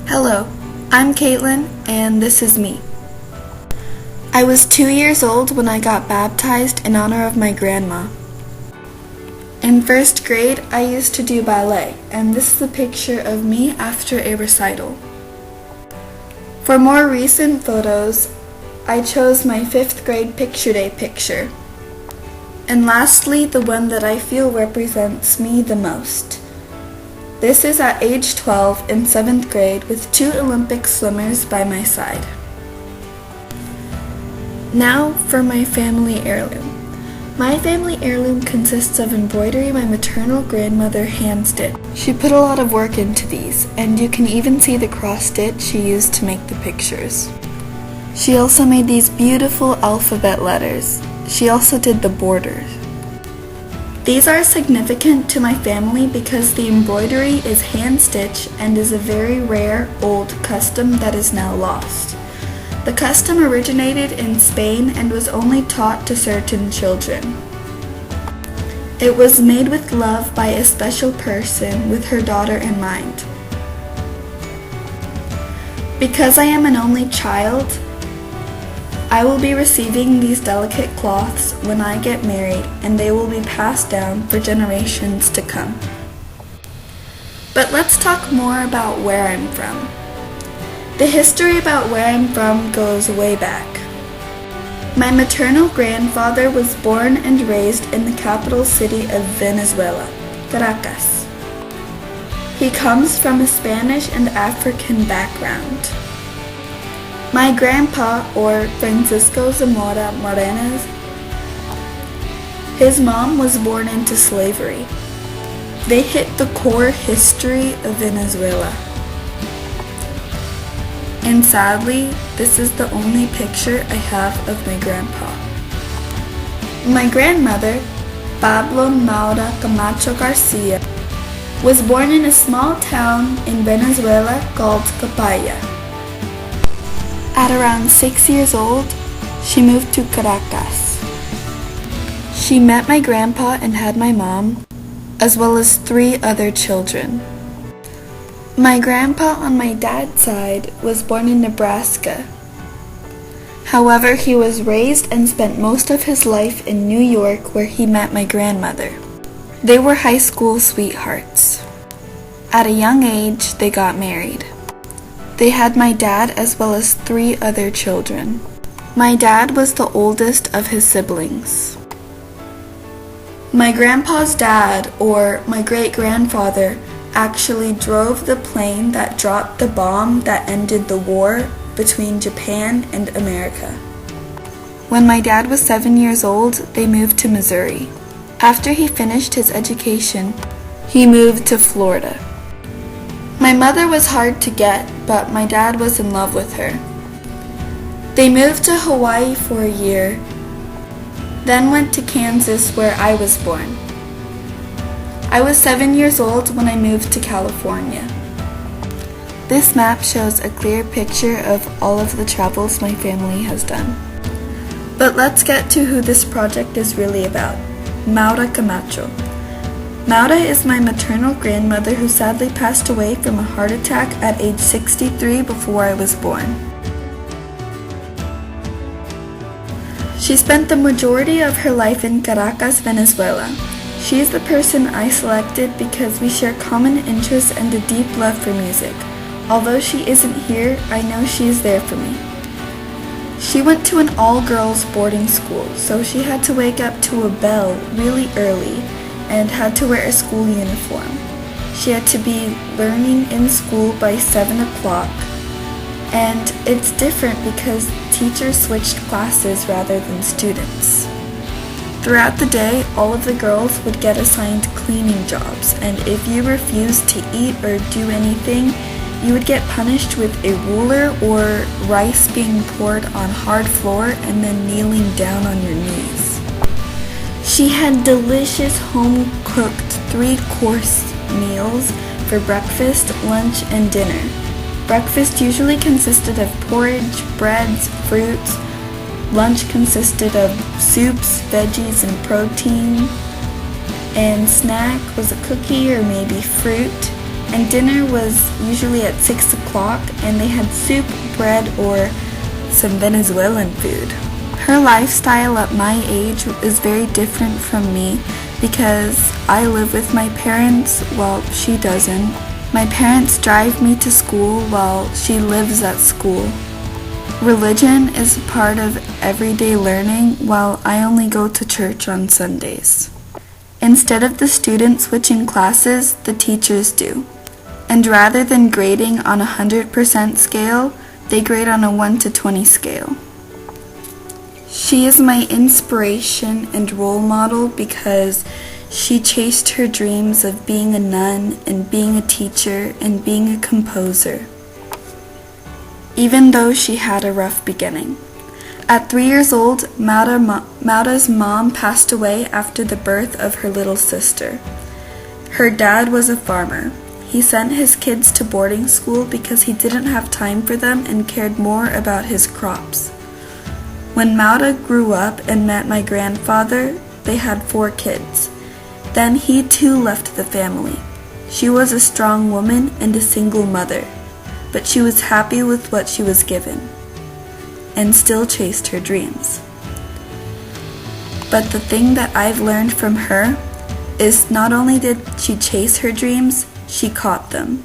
Hello, I'm Katelyn, and this is me. I was 2 years old when I got baptized in honor of my grandma. In first grade, I used to do ballet, and this is a picture of me after a recital. For more recent photos, I chose my 5th grade picture day picture. And lastly, the one that I feel represents me the most. This is at age 12 in 7th grade with 2 Olympic swimmers by my side. Now for my family heirloom. My family heirloom consists of embroidery my maternal grandmother hand-stitched. She put a lot of work into these, and you can even see the cross-stitch she used to make the pictures. She also made these beautiful alphabet letters. She also did the borders. These are significant to my family because the embroidery is hand-stitched and is a very rare old custom that is now lost. The custom originated in Spain and was only taught to certain children. It was made with love by a special person with her daughter in mind. Because I am an only child, I will be receiving these delicate cloths when I get married, and they will be passed down for generations to come. But let's talk more about where I'm from. The history about where I'm from goes way back. My maternal grandfather was born and raised in the capital city of Venezuela, Caracas. He comes from a Spanish and African background. My grandpa, or Francisco Zamora Morenas, his mom was born into slavery. They hit the core history of Venezuela. And sadly, this is the only picture I have of my grandpa. My grandmother, Pablo Maura Camacho Garcia, was born in a small town in Venezuela called Capaya. At around 6 years old, she moved to Caracas. She met my grandpa and had my mom, as well as 3 other children. My grandpa on my dad's side was born in Nebraska. However, he was raised and spent most of his life in New York where he met my grandmother. They were high school sweethearts. At a young age, they got married. They had my dad as well as 3 other children. My dad was the oldest of his siblings. My grandpa's dad, or my great-grandfather, actually drove the plane that dropped the bomb that ended the war between Japan and America. When my dad was 7 years old, they moved to Missouri. After he finished his education, he moved to Florida. My mother was hard to get, but my dad was in love with her. They moved to Hawaii for a year, then went to Kansas where I was born. I was 7 years old when I moved to California. This map shows a clear picture of all of the travels my family has done. But let's get to who this project is really about, Maura Camacho. Maura is my maternal grandmother who sadly passed away from a heart attack at age 63 before I was born. She spent the majority of her life in Caracas, Venezuela. She is the person I selected because we share common interests and a deep love for music. Although she isn't here, I know she is there for me. She went to an all-girls boarding school, so she had to wake up to a bell really early and had to wear a school uniform. She had to be learning in school by 7 o'clock, and it's different because teachers switched classes rather than students. Throughout the day, all of the girls would get assigned cleaning jobs, and if you refused to eat or do anything, you would get punished with a ruler or rice being poured on hard floor and then kneeling down on your knees. She had delicious home-cooked 3-course meals for breakfast, lunch, and dinner. Breakfast usually consisted of porridge, breads, fruits. Lunch consisted of soups, veggies, and protein. And snack was a cookie or maybe fruit. and dinner was usually at 6 o'clock, and they had soup, bread, or some Venezuelan food. Her lifestyle at my age is very different from me because I live with my parents while she doesn't. My parents drive me to school while she lives at school. Religion is a part of everyday learning while I only go to church on Sundays. Instead of the students switching classes, the teachers do. And rather than grading on a 100% scale, they grade on a 1 to 20 scale. She is my inspiration and role model because she chased her dreams of being a nun and being a teacher and being a composer, even though she had a rough beginning. At 3 years old, Mauda's mom passed away after the birth of her little sister. Her dad was a farmer. He sent his kids to boarding school because he didn't have time for them and cared more about his crops. When Mauda grew up and met my grandfather, they had 4 kids. Then he too left the family. She was a strong woman and a single mother, but she was happy with what she was given and still chased her dreams. But the thing that I've learned from her is not only did she chase her dreams, she caught them.